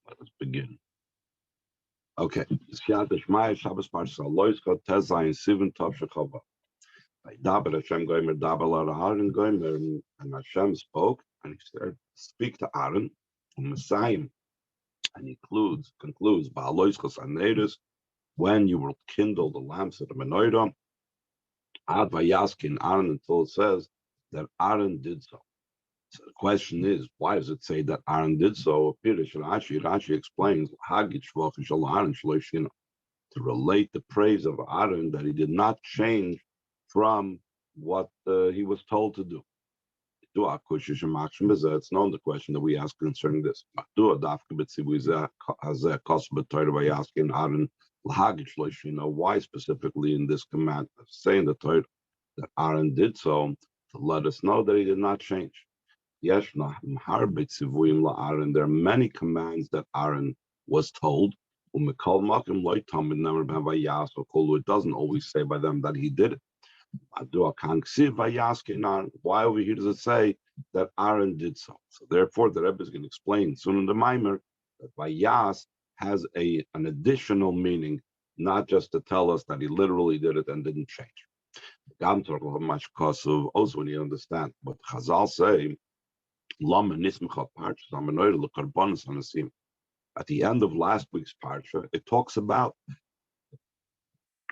Let us begin. Okay. Siyat Shmaya Shabbos Parsha Loiska Tezayin Sivin Tov Shechava. Daber Hashem Goymer Daber Aaron Goymer, and Hashem spoke, and he said, "Speak to Aaron, Messiah," and he concludes Bahaloiskos Aneris, when you will kindle the lamps of the menorah, Ad Vayaskin Aaron, until it says that Aaron did so. So the question is, why does it say that Aaron did so? Rashi explains to relate the praise of Aaron that he did not change from what he was told to do. It's known the question that we ask concerning this. Why specifically in this command of saying the Torah that Aaron did so, to let us know that he did not change. There are many commands that Aaron was told. It doesn't always say by them that he did it. Why over here does it say that Aaron did so? So therefore, the Rebbe is going to explain soon in the Maimer that Vayas has an additional meaning, not just to tell us that he literally did it and didn't change. Also, when you understand what Chazal say, at the end of last week's parsha, it talks about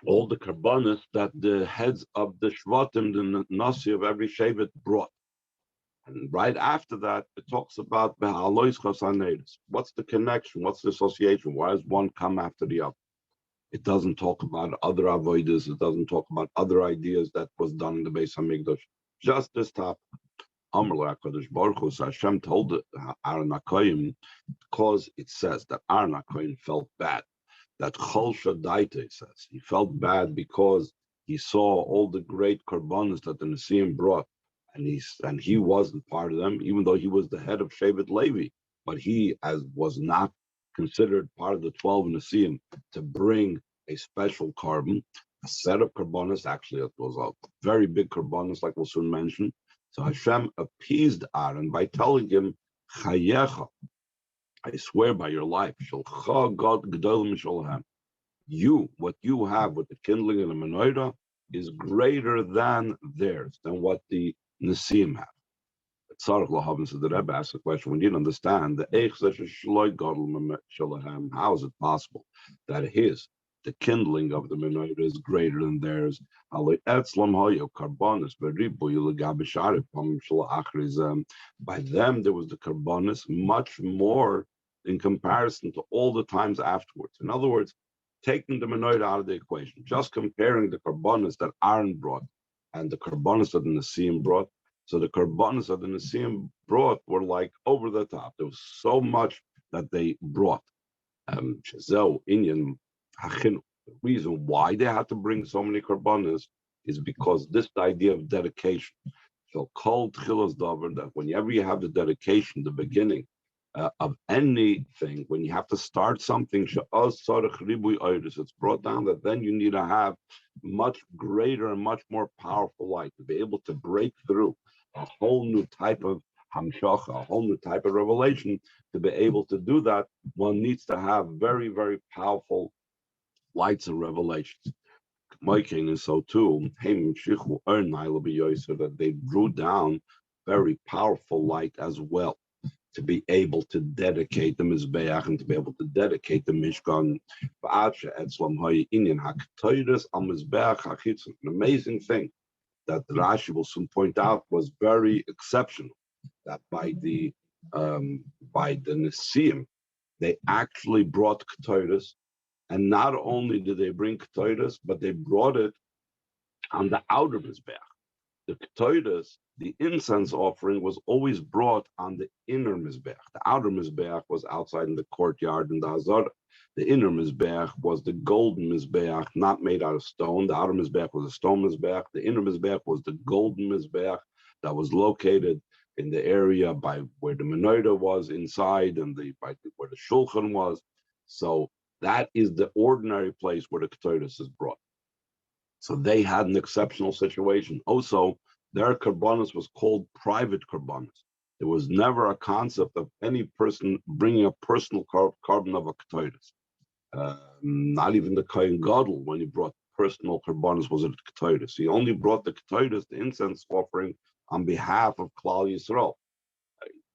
all the karbonos that the heads of the shvatim, the nasi of every shevet, brought. And right after that, it talks about bahaloiskos. What's the connection? What's the association? Why does one come after the other? It doesn't talk about other avodas. It doesn't talk about other ideas that was done in the Beis Hamikdash. Just this topic. Hashem told Aaron HaKohen, because it says that Aaron HaKohen felt bad. That Chol Shadaita says he felt bad because he saw all the great karbanos that the Nesiim brought, and he wasn't part of them, even though he was the head of Shevet Levi, but he was not considered part of the 12 Nesiim to bring a special carbon, a set of karbanos. Actually, it was a very big karbanos, like we'll soon mention. So Hashem appeased Aaron by telling him, Chayecha, I swear by your life, you, what you have with the kindling of the menorah, is greater than theirs, than what the Nesiim have. So the Rebbe asked the question, we didn't understand, how is it possible that the kindling of the menorah is greater than theirs? By them, there was the karbonis much more in comparison to all the times afterwards. In other words, taking the menorah out of the equation, just comparing the karbonis that Aaron brought and the karbonis that the Nesiim brought. So the karbonis that the Nesiim brought were like over the top. There was so much that they brought. The reason why they had to bring so many karbanos is because this idea of dedication. So called chilas davar, that whenever you have the dedication, the beginning of anything, when you have to start something, it's brought down that then you need to have much greater and much more powerful light to be able to break through a whole new type of hamshacha, a whole new type of revelation. To be able to do that, one needs to have very, very powerful lights and revelations. And so too, that they drew down very powerful light as well, to be able to dedicate the Mizbeach and to be able to dedicate the Mishkan. An amazing thing that Rashi will soon point out was very exceptional, that by the Nesiim, they actually brought Ketores. And not only did they bring Ketores, but they brought it on the outer Mizbeach. The Ketores, the incense offering, was always brought on the inner Mizbeach. The outer Mizbeach was outside in the courtyard in the Hazara. The inner Mizbeach was the golden Mizbeach, not made out of stone. The outer Mizbeach was a stone Mizbeach. The inner Mizbeach was the golden Mizbeach that was located in the area by where the menorah was inside and where the shulchan was. So that is the ordinary place where the Ketores is brought. So they had an exceptional situation. Also, their karbanos was called private karbanos. There was never a concept of any person bringing a personal carbon of a Ketores. Not even the Kohen Gadol, when he brought personal karbanos, was it Ketores. He only brought the Ketores, the incense offering, on behalf of Klal Yisrael.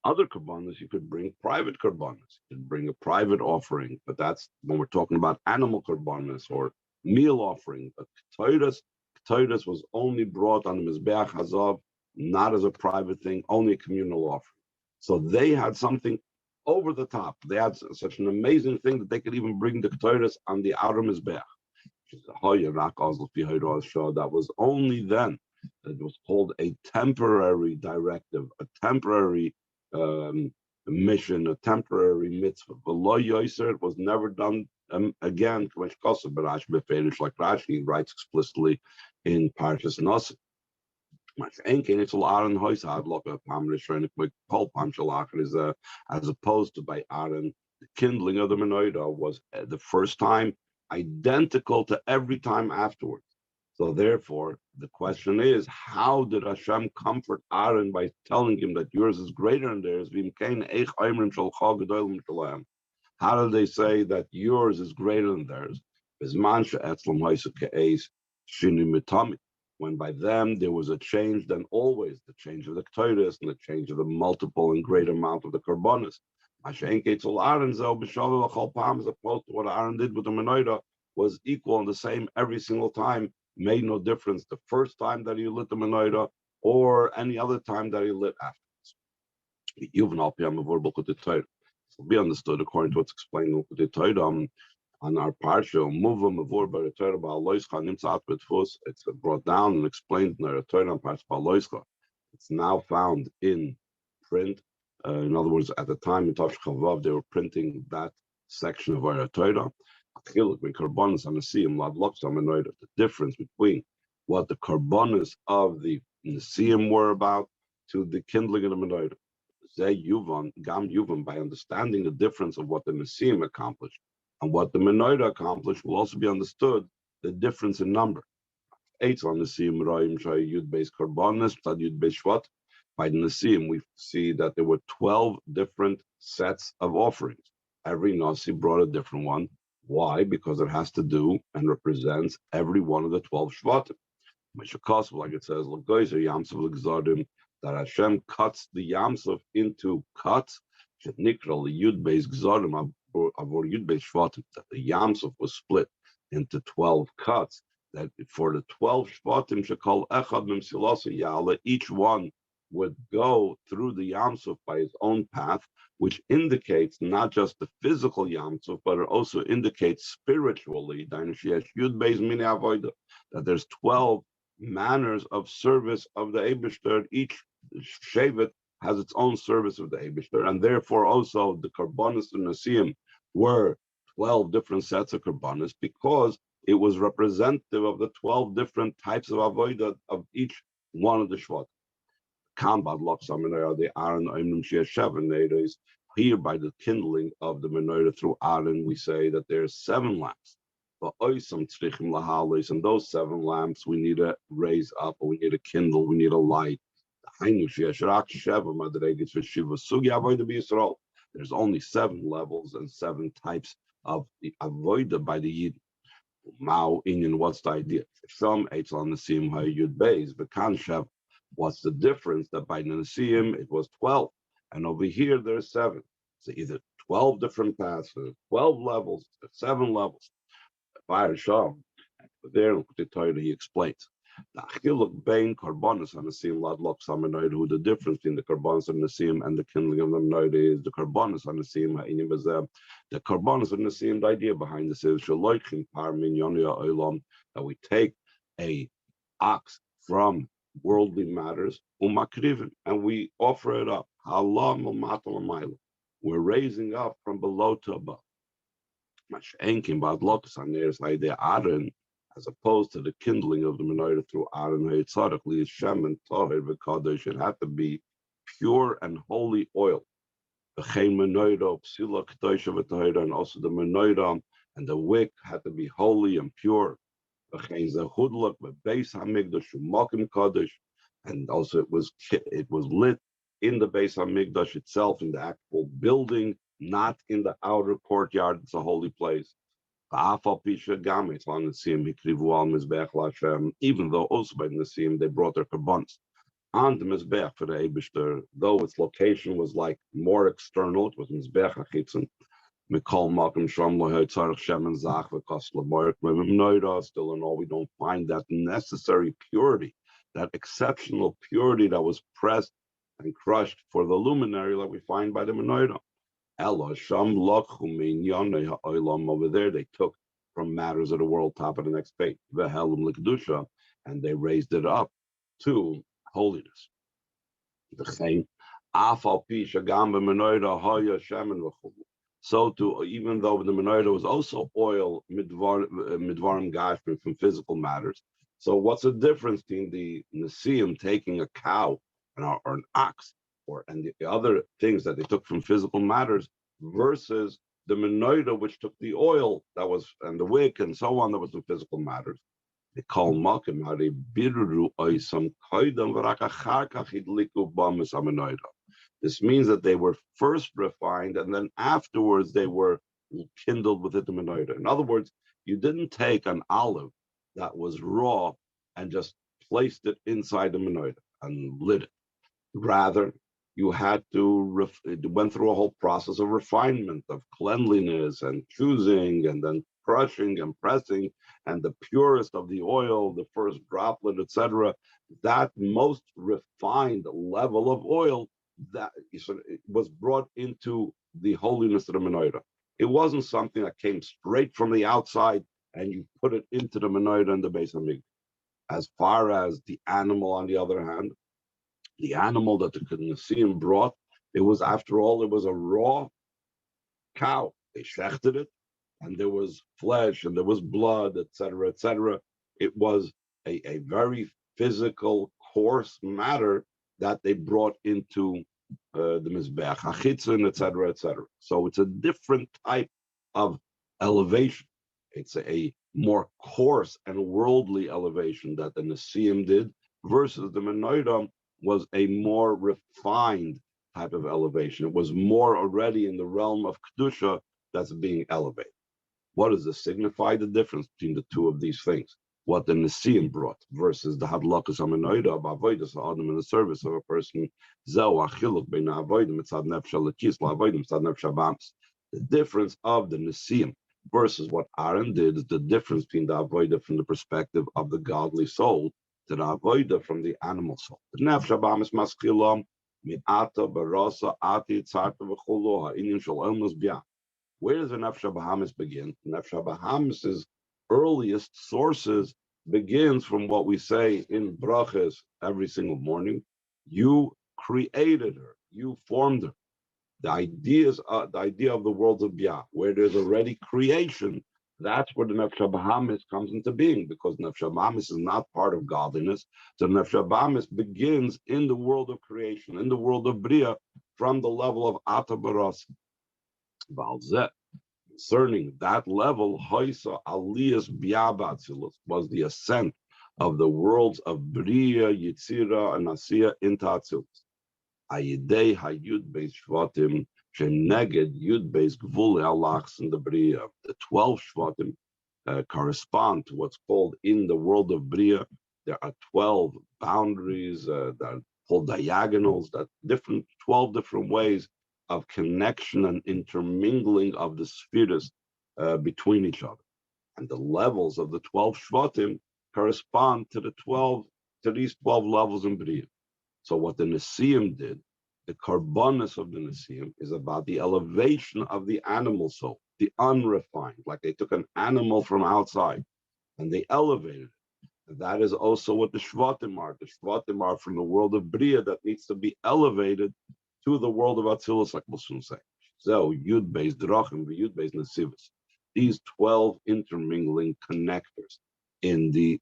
Other karbanos, you could bring private karbanos. You could bring a private offering, but that's when we're talking about animal karbanos or meal offering. But Ketores was only brought on the Mizbeach Hazav, not as a private thing, only a communal offering. So they had something over the top. They had such an amazing thing that they could even bring the Ketores on the outer Mizbeach. That was only then that it was called a temporary directive, a temporary mission, a temporary mitzvah. Below Yoiser, it was never done again. Like Rashi writes explicitly in Parshas Nasi. As opposed to by Aaron, the kindling of the menorah was the first time identical to every time afterwards. So therefore, the question is, how did Hashem comfort Aaron by telling him that yours is greater than theirs? How do they say that yours is greater than theirs? When by them there was a change, then always the change of the Ketores and the change of the multiple and great amount of the Karbonis. As opposed to what Aaron did with the menorah was equal and the same every single time, made no difference the first time that he lit the menorah or any other time that he lit afterwards. It will be understood according to what's explained in the Torah on our parsha. It's brought down and explained in the Torah on Parsha Baha'loischa. It's now found in print. In other words, at the time in Tav Chavav, they were printing that section of our Torah. The difference between what the karbonos of the Nesiim were about to the kindling of the menorah. By understanding the difference of what the Nesiim accomplished and what the menorah accomplished, will also be understood the difference in number. By the Nesiim, we see that there were 12 different sets of offerings. Every Nasi brought a different one. Why? Because it has to do and represents every one of the 12 Shvatim. Like it says, that Hashem cuts the Yamsuf into cuts, that the Yamsuf was split into 12 cuts, that for the 12 Shvatim, each one would go through the Yamsuf by his own path, which indicates not just the physical Yamsuf, but it also indicates spiritually that there's 12 manners of service of the Eibishter. Each Shevet has its own service of the Eibishter, and therefore also the Karbonis and Nesiim were 12 different sets of Karbonis because it was representative of the 12 different types of Avodah of each one of the Shvat. The Aaron here by the kindling of the menorah through Aaron, we say that there's 7 lamps. And those 7 lamps we need to raise up, or we need to kindle, we need to light. There's only 7 levels and 7 types of the avodah by the Yid. What's the idea? Some Eitz on the Nesiim Yud Beis, but Kanshav. What's the difference? That by the Nesiim it was 12, and over here there's 7. So either 12 different paths, 12 levels, 7 levels. Fire Sham. There, the Torah he explains. The difference between the karbonos and Nesiim and the kindling of the menorah is the karbonos and Nesiim. The karbonos and Nesiim, the idea behind this is that we take a ox from worldly matters, and we offer it up. We're raising up from below to above. As opposed to the kindling of the menorah through Aaron, it had to be pure and holy oil. And also the menorah and the wick had to be holy and pure. And also it was lit in the Beis HaMikdash itself, in the actual building, not in the outer courtyard. It's a holy place. Even though also by Nisim they brought their kabbans on the Mizbech for the Eibishter, though its location was like more external, it was Mizbech HaChitzon. Mikol Makom Shom Lo Tzarich Shem and Zach v'Kos L'Moyer K'Mim. Still in all, we don't find that necessary purity, that exceptional purity that was pressed and crushed for the luminary, like we find by the menorah. Ella Sham Lokhu Minyanei Ha'olam. Over there, they took from matters of the world. Top of the next page, Ve'helum L'Kedusha, and they raised it up to holiness. V'chein Afal Pi Shagam B'Menorah Haya Shemen V'Chulu. So too, even though the menorah was also oil, midvarim gashmin, from physical matters. So what's the difference between the Nisim taking a cow or an ox, and the other things that they took from physical matters, versus the menorah, which took the oil that was, and the wick and so on, that was from physical matters? They call makim hare birru oisam koidam v'rak achar kach hidliku b'amis hamenorah. This means that they were first refined, and then afterwards they were kindled with it, the menorah. In other words, you didn't take an olive that was raw and just placed it inside the menorah and lit it. Rather, you had to it went through a whole process of refinement, of cleanliness and choosing, and then crushing and pressing, and the purest of the oil, the first droplet, etc. That most refined level of oil, that it was brought into the holiness of the menorah. It wasn't something that came straight from the outside and you put it into the menorah and the Beis HaMikdash. As far as the animal, on the other hand, the animal that the Nisim brought, it was, after all, it was a raw cow. They shechted it, and there was flesh, and there was blood, etc., etc. It was a very physical, coarse matter that they brought into the Mizbech HaChitzon, etc., etc. So it's a different type of elevation. It's a more coarse and worldly elevation that the Nisim did, versus the menorah was a more refined type of elevation. It was more already in the realm of Kedusha that's being elevated. What does this signify? The difference between the two of these things. What the Nisim brought versus the Hadlakas HaMenoida of Avodas Adam in the service of a person. The difference of the Nisim versus what Aaron did is the difference between the Avodah from the perspective of the godly soul to the Avodah from the animal soul. The Nefesh HaBahamis Maschila Mi'ata Barasa Ati Tzarta V'Chulu Ha'inyan Shel Elnos B'Yah. Where does the Nefesh HaBahamis begin? The Nefesh HaBahamis' earliest sources begins from what we say in brachas every single morning. You created her. You formed her. The idea of the worlds of Biyah, where there's already creation, that's where the Nefesh HaBahamis comes into being, because Nefesh HaBahamis is not part of godliness. So Nefesh HaBahamis begins in the world of creation, in the world of Bria, from the level of Ata Baras. Concerning that level, Haisa Aliyas Biabatzilus was the ascent of the worlds of Bria, Yitzira, and Asiya into Atzilus. Ayidei Hayud Beis Shvatim Shem Neged Yud Beis Gvul Alachs in the Bria. The 12 Shvatim correspond to what's called in the world of Bria. There are 12 boundaries that are called diagonals, that 12 different ways of connection and intermingling of the spheres between each other. And the levels of the 12 Shvatim correspond to these 12 levels in Bria. So what the Nisim did, the Karbonis of the Nisim, is about the elevation of the animal soul, the unrefined, like they took an animal from outside and they elevated it. And that is also what the Shvatim are. The Shvatim are from the world of Bria that needs to be elevated to the world of Atzilus, like we'll soon say. So Yud Beis Drachim, Yud Beis Nesivos. These 12 intermingling connectors in the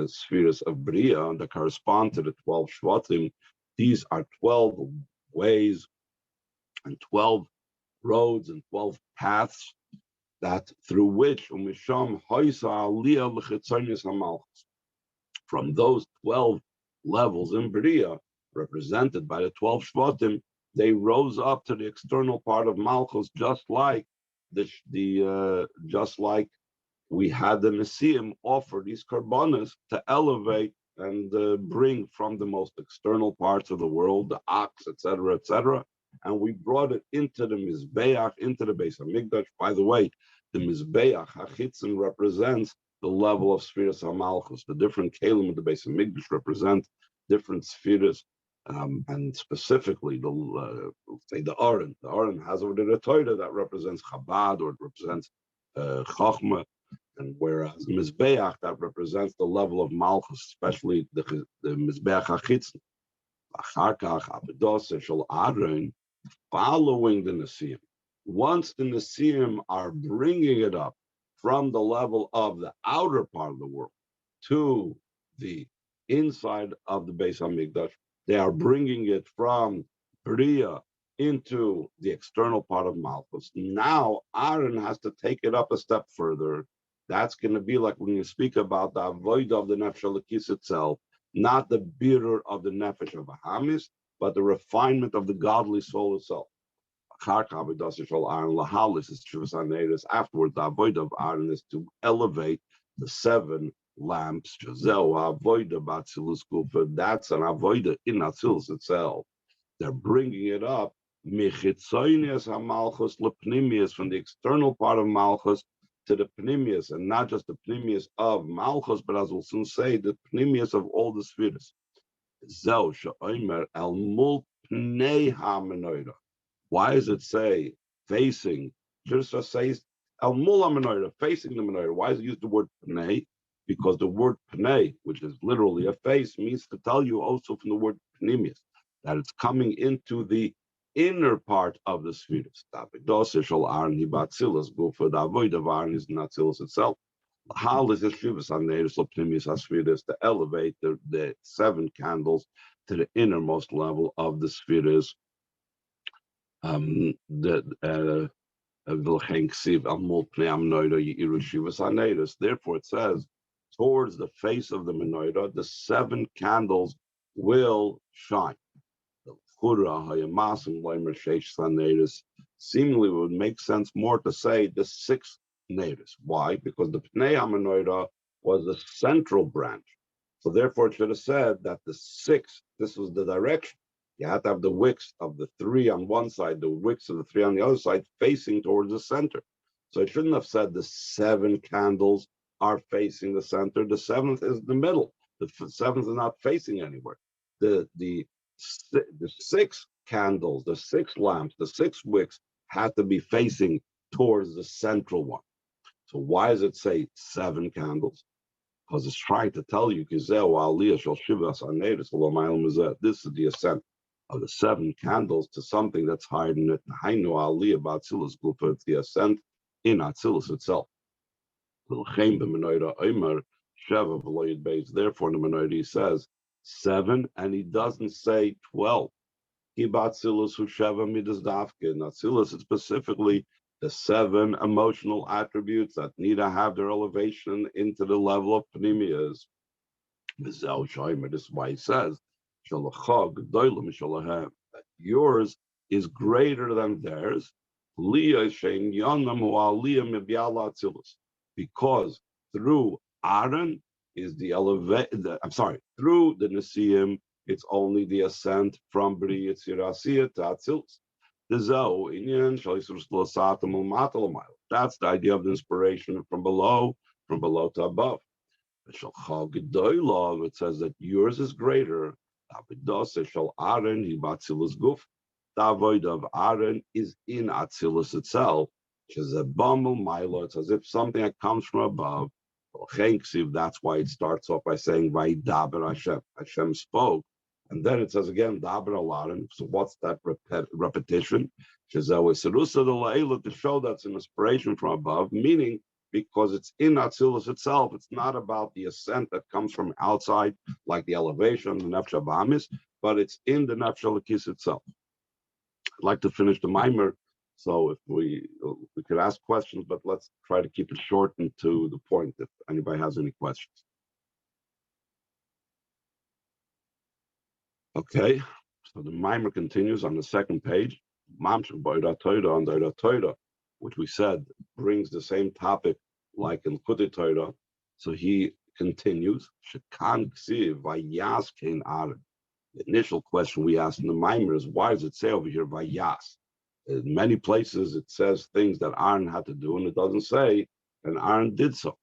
spheres of Bria that correspond to the 12 Shvatim. These are 12 ways and 12 roads and 12 paths that through which from those 12 levels in Bria, represented by the 12 Shvatim, they rose up to the external part of Malchus, just like just like we had the Nesiim offer these karbanas to elevate and bring from the most external parts of the world, the ox, etc., and we brought it into the Mizbeach, into the Beis HaMikdash. By the way, the Mizbeach HaChitzon represents the level of Spheres HaMalchus. The different Kalim of the Beis HaMikdash represent different spheres, and specifically say the Aron. The Aron has over the Torah that represents Chabad, or it represents Chochmah, and whereas Mizbeach that represents the level of Malchus, especially the Mizbeach HaChitzon. Achar kach Avodah shel Aron, following the Nesiim. Once the Nesiim are bringing it up from the level of the outer part of the world to the inside of the Beis HaMikdash, they are bringing it from Bria into the external part of Malchus. Now Aaron has to take it up a step further. That's going to be like when you speak about the avoid of the Nefesh Elokis itself, not the bitter of the Nefesh of Bahamis, but the refinement of the godly soul itself. Afterwards, the avoid of Aaron is to elevate the 7 lamps. That's an avoid in Atzilus itself. They're bringing it up from the external part of Malchus to the Pnimius, and not just the Pnimius of Malchus, but as we'll soon say, the Pnimius of all the spheres. Why does it say facing? Just says El Mul HaMenorah, facing the menorah. Why does it use the word Pnei? Because the word Pnei, which is literally a face, means to tell you also from the word Pnimius, that it's coming into the inner part of the spheres. The avoid of Aaron is not Atzilus itself. How is it Shivas HaNeiros Pnimius HaSpheres to elevate the 7 candles to the innermost level of the spheres? Therefore it says, towards the face of the menorah, the 7 candles will shine. Seemingly it would make sense more to say the 6 neiros. Why? Because the Pnei HaMenorah was the central branch. So therefore it should have said that the 6, this was the direction. You have to have the wicks of the 3 on one side, the wicks of the 3 on the other side, facing towards the center. So it shouldn't have said the 7 candles are facing the center. The 7th is the middle. The 7th is not facing anywhere. The 6 candles, the 6 lamps, the 6 wicks have to be facing towards the central one. So why does it say 7 candles? Because it's trying to tell you, this is the ascent of the 7 candles to something that's higher than it. It's the ascent in Atzilus itself. Therefore, the minority says 7, and he doesn't say 12. In Atzilus, it's specifically the 7 emotional attributes that need to have their elevation into the level of Pnimius. This is why he says, that yours is greater than theirs, because through Aaron is the through the Nesiim, it's only the ascent from Bri Yitzirasiyah to Atzilus. That's the idea of the inspiration from below to above. It says that yours is greater. The avoid of Aaron is in Atzilus itself, which is a bumble milo. It's as if something that comes from above. That's why it starts off by saying Vaydaber Hashem. Hashem spoke. And then it says again, Daber Aaron. So what's that repetition? To show that's an inspiration from above, meaning because it's in Atzilus itself, it's not about the ascent that comes from outside, like the elevation, the Nefesh Bahamis, but it's in the Nefesh Elokis itself. I'd like to finish the Mimer, so if we could ask questions, but let's try to keep it short and to the point if anybody has any questions. Okay, so the mimer continues on the second page. Mamshech Bah'alotcha on Bah'alotcha, which we said brings the same topic like in Chutei Torah. So he continues. Shekan ksiv vayas kein Aaron. The initial question we asked in the mimer is, why does it say over here vayas? In many places it says things that Aaron had to do, and it doesn't say, and Aaron did so.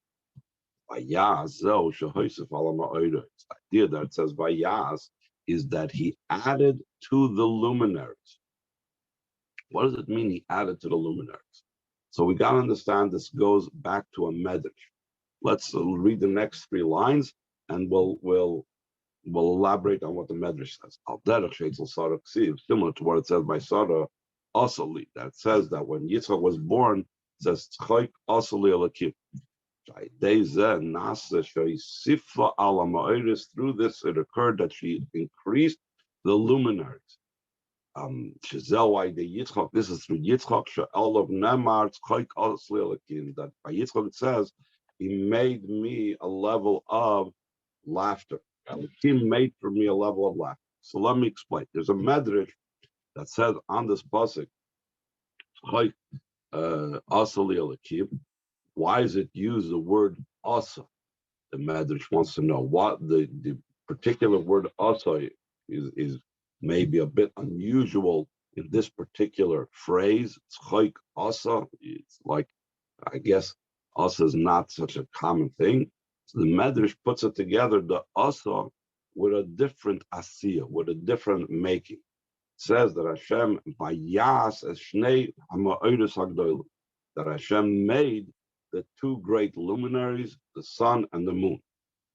Vayas zo shehoisef ala ma'odah. The idea that it says vayas is that he added to the luminaries. What does it mean he added to the luminaries? So we got to understand this goes back to a medrash. Let's read the next three lines, and we'll elaborate on what the medrash says. Al derech sheitzel Sarah ksiv, similar to what it says by Sarah, asali, that says that when Yitzchak was born, it says tzchoik asali alakim. Through this, it occurred that she increased the luminaries. This is through Yitzchak. That by Yitzchak it says, he made me a level of laughter. He made for me a level of laughter. So let me explain. There's a medrash that says on this pasuk, why does it use the word asa? The medrash wants to know what the particular word asa is maybe a bit unusual in this particular phrase. Tzchoik asa. It's like, I guess asa is not such a common thing. So the medrash puts it together, the asa, with a different asiya, with a different making. It says that Hashem vayas es shnei ha'ma'odos hagdolim, that Hashem made the two great luminaries, the sun and the moon.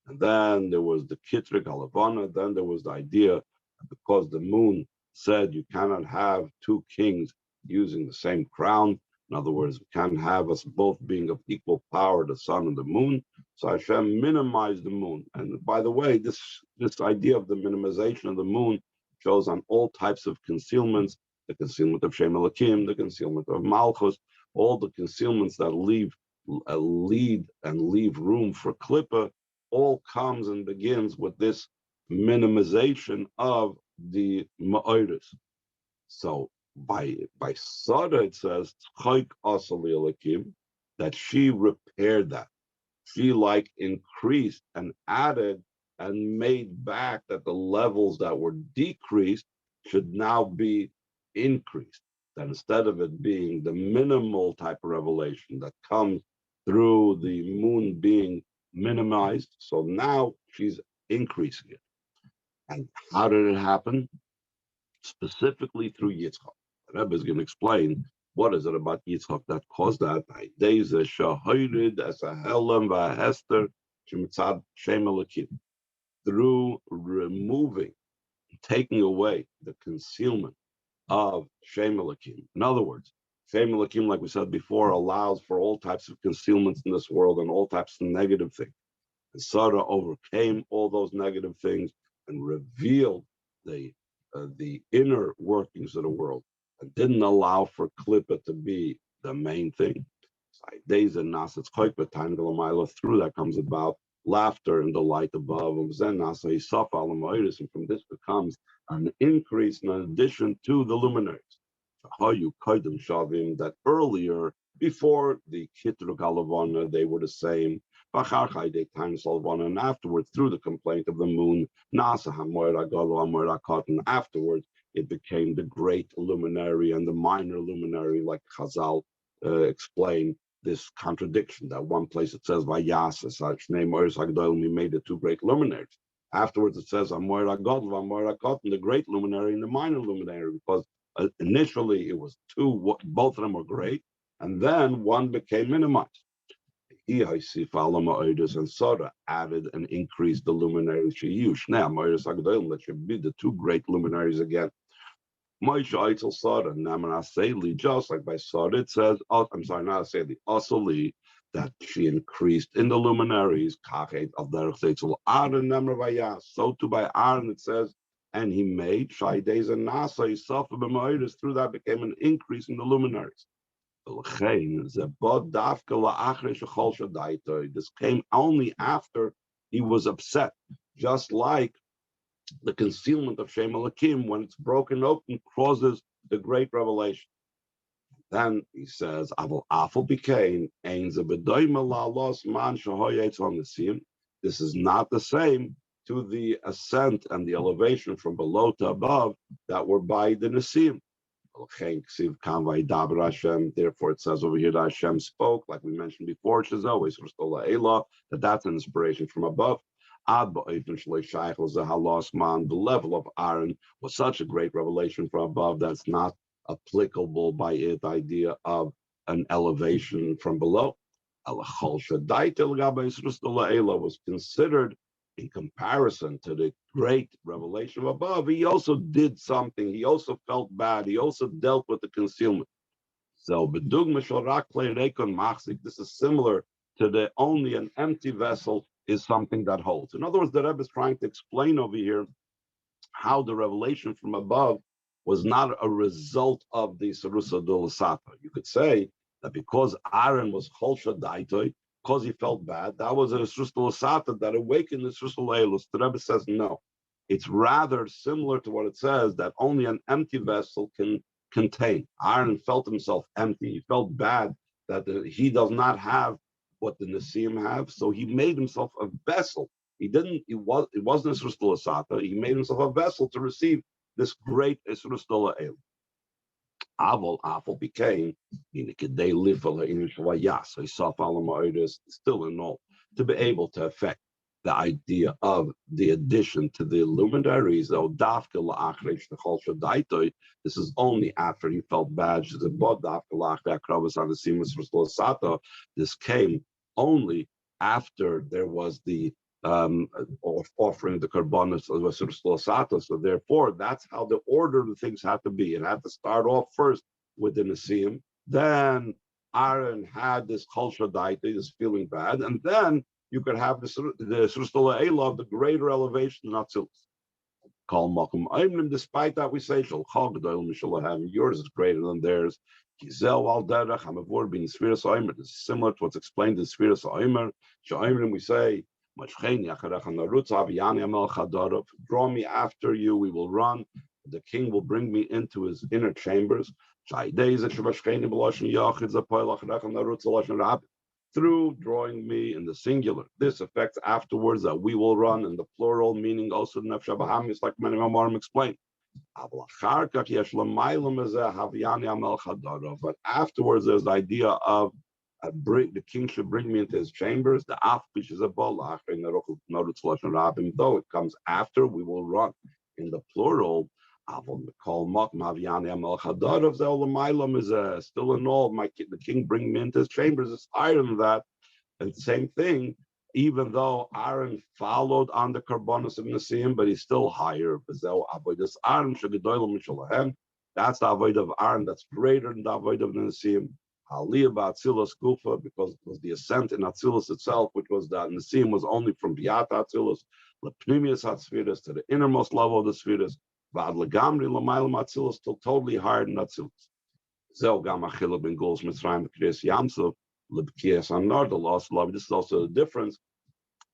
And then there was the Kitrik Alavana. Then there was the idea that because the moon said you cannot have two kings using the same crown. In other words, we can't have us both being of equal power, the sun and the moon. So Hashem minimized the moon. And by the way, this idea of the minimization of the moon shows on all types of concealments, the concealment of Shem Elokim, the concealment of Malchus, all the concealments that lead and leave room for Klippa, all comes and begins with this minimization of the ma'odos. So by Sada it says that she repaired that. She like increased and added and made back that the levels that were decreased should now be increased. That instead of it being the minimal type of revelation that comes through the moon being minimized, so now she's increasing it. And how did it happen? Specifically through Yitzchak. The Rebbe is going to explain what is it about Yitzchak that caused that. Through removing, taking away the concealment of Shem Elokim. In other words, Shem Elokim, like we said before, allows for all types of concealments in this world and all types of negative things. And Sarah overcame all those negative things and revealed the inner workings of the world and didn't allow for Klippa to be the main thing. Through that comes about laughter and the light above. And from this becomes an increase in addition to the luminaries. That earlier, before the Kitruk Alavana, they were the same. And afterwards, through the complaint of the moon, afterwards, it became the great luminary and the minor luminary, like Chazal explained this contradiction. That one place it says Vayas, such name we made the two great luminaries. Afterwards, it says Amoira Godl, Amoira Kotten, the great luminary and the minor luminary, because initially it was two, both of them were great, and then one became minimized. And Sarah added and increased the luminaries she used. Now, that should be the two great luminaries again. Just like by Sarah, it says, I'm sorry, not Aseli, Asali, that she increased in the luminaries. So too by Aaron it says, and he made Shaides and Nasa, through that became an increase in the luminaries. This came only after he was upset, just like the concealment of Shem Elokim, when it's broken open, causes the great revelation. Then he says, Aval Afal became this is not the same to the ascent and the elevation from below to above that were by the Nisim. Therefore, it says over here that Hashem spoke, like we mentioned before, that that's an inspiration from above. The level of Aaron was such a great revelation from above that's not applicable by it, the idea of an elevation from below. Was considered in comparison to the great revelation of above. He also did something. He also felt bad. He also dealt with the concealment. So, this is similar to the only an empty vessel is something that holds. In other words, the Rebbe is trying to explain over here how the revelation from above was not a result of the Sarusa Dulasata. You could say that because Aaron was Cholsha Daitoi, because he felt bad, that was a Sarusa Dulasata that awakened the Sarusa Leilus. The Rebbe says no. It's rather similar to what it says that only an empty vessel can contain. Aaron felt himself empty. He felt bad that he does not have what the Nisim have, so he made himself a vessel. It wasn't Isra Sata. He made himself a vessel to receive this great Isra Stola El. Avol became so he saw still in all to be able to affect the idea of the addition to the luminaries. This is only after he felt bad. This came only after there was the offering the karbanos of Sata. So therefore, that's how the order of the things had to be. It had to start off first with the Nisim. Then Aaron had this Chol Shadaita, this feeling bad, and then you could have the Surstola Elah, the greater elevation, not Atzilus. Despite that, we say yours is greater than theirs. This is similar to what's explained in Sfiras Omer. We say, draw me after you, we will run. The king will bring me into his inner chambers. Through drawing me in the singular. This affects afterwards that we will run in the plural, meaning also the Nefesh Abahamis, like many Mamorim explained. But afterwards, there's the idea of the king should bring me into his chambers. The afpish is a bolach, though it comes after, we will run in the plural. Still in all, the king bring me into his chambers is higher than that. And same thing, even though Aaron followed on the Karbonos of Nisim, but he's still higher. That's the avoid of Aaron that's greater than the avoid of the Nisim. Aliyah Ba'atzilus Gufa, because it was the ascent in Atzilus itself, which was that Nisim was only from Biat Atzilus, Lepnimius Hatzfiras, to the innermost level of the Sfiras. Till totally hard in Atzilus. This is also the difference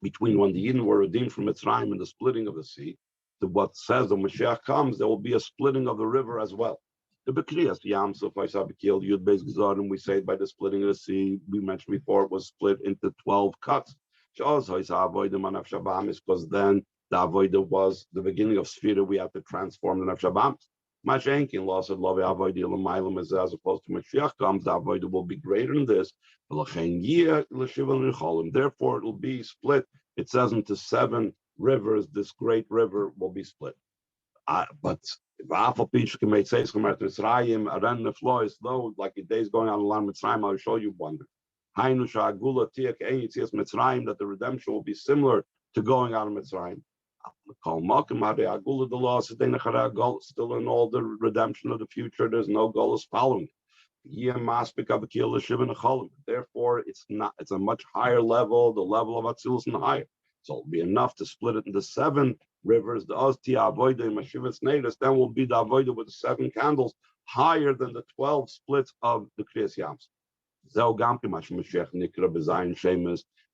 between when the Yidden were redeemed from Mitzrayim and the splitting of the sea. To what says when Mashiach comes, there will be a splitting of the river as well. The Bekriyas Yamsuf, Yud Beis Gezarim, we say by the splitting of the sea, we mentioned before, it was split into 12 cuts. Because then the avodah was the beginning of Sfira. We have to transform the Nefesh Abahamis. Mashenkin lost it, love avodah l'maylam as opposed to Mashiach comes. The avodah will be greater than this. Therefore, it will be split. It says into 7 rivers. This great river will be split. But though, like the days going on along Mitzrayim, I'll show you one. That the redemption will be similar to going out of Mitzrayim. Still in all the redemption of the future, there's no goal following it. Therefore, it's a much higher level, the level of Atzilus and higher. So it'll be enough to split it into 7 rivers. The Ostia Avoida and Mashivas Nedus, then will be the Avoida with the 7 candles, higher than the 12 splits of the Kriyas Yams.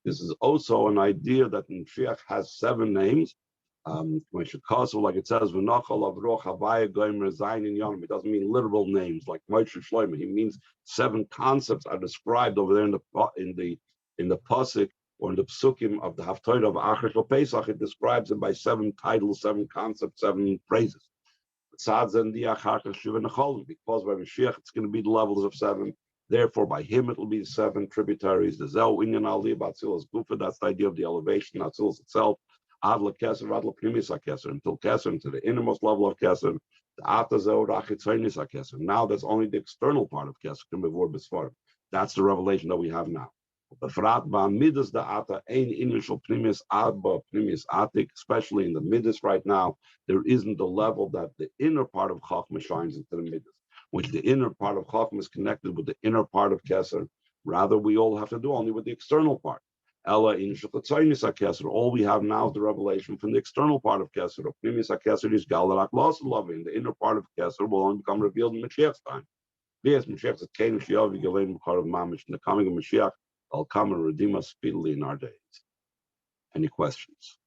This is also an idea that Mashiach has 7 names. Like it says, it doesn't mean literal names like Moshe Shlomo. He means 7 concepts are described over there in the pasuk or in the psukim of the Haftarah of Achar Shel Pesach. It describes it by 7 titles, 7 concepts, 7 phrases. Because by Mashiach it's going to be the levels of 7. Therefore, by him it will be 7 tributaries. The Zel Inyan Ali Batzilas Gufa. That's the idea of the elevation, Atzilus itself. Adla Keser, Adla Primis Keser, until Keser, into the innermost level of Keser. The Ata Zeo Rachitzonis Keser. Now that's only the external part of Keser. That's the revelation that we have now. Especially in the midas right now, there isn't the level that the inner part of Chachma shines into the midas, which the inner part of Chachma is connected with the inner part of Keser. Rather, we all have to do only with the external part. All we have now is the revelation from the external part of Keser. In the inner part of Keser will only become revealed in Mashiach's time. Yes, Mashiach is in the coming of Mashiach. I'll come and redeem us speedily in our days. Any questions?